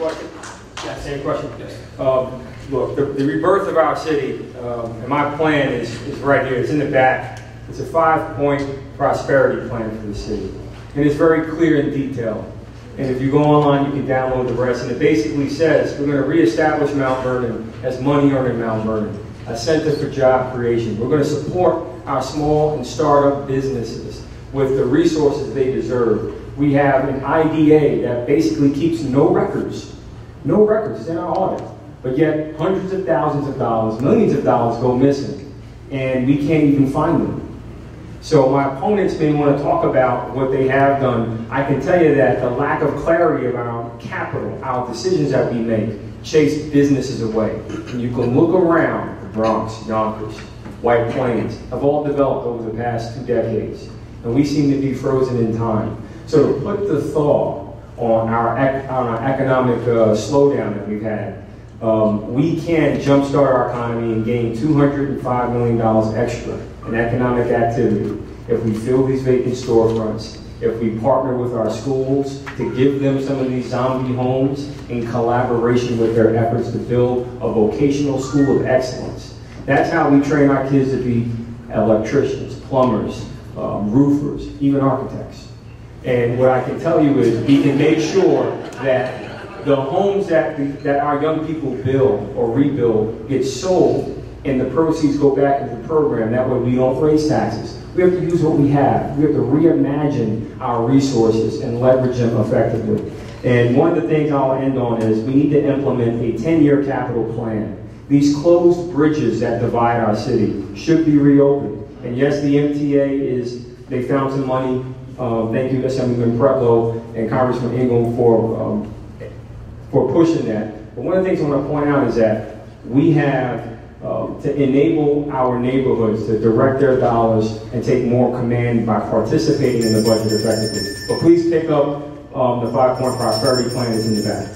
question? Yes. Same question? Yes. Look, the rebirth of our city, and my plan is right here. It's in the back. It's a 5-point prosperity plan for the city. And it's very clear in detail. And if you go online, you can download the rest. And it basically says we're going to reestablish Mount Vernon as money earning Mount Vernon, a center for job creation. We're going to support our small and startup businesses with the resources they deserve. We have an IDA that basically keeps no records. No records, it's in our audit. But yet hundreds of thousands of dollars, millions of dollars go missing. And we can't even find them. So my opponents may want to talk about what they have done. I can tell you that the lack of clarity around capital, our decisions that we make, chase businesses away. And you can look around the Bronx, Yonkers, White Plains, have all developed over the past 2 decades. And we seem to be frozen in time. So to put the thaw on our economic slowdown that we've had, we can jumpstart our economy and gain $205 million extra in economic activity if we fill these vacant storefronts, if we partner with our schools to give them some of these zombie homes in collaboration with their efforts to build a vocational school of excellence. That's how we train our kids to be electricians, plumbers, roofers, even architects. And what I can tell you is we can make sure that the homes that our young people build or rebuild get sold and the proceeds go back into the program. That way we don't raise taxes. We have to use what we have. We have to reimagine our resources and leverage them effectively. And one of the things I'll end on is we need to implement a 10-year capital plan. These closed bridges that divide our city should be reopened. And yes, the MTA they found some money. Thank you, Assemblyman Pretlow and Congressman Ingram for pushing that. But one of the things I want to point out is that we have to enable our neighborhoods to direct their dollars and take more command by participating in the budget effectively. But please pick up the 5-point prosperity plan that's in the back.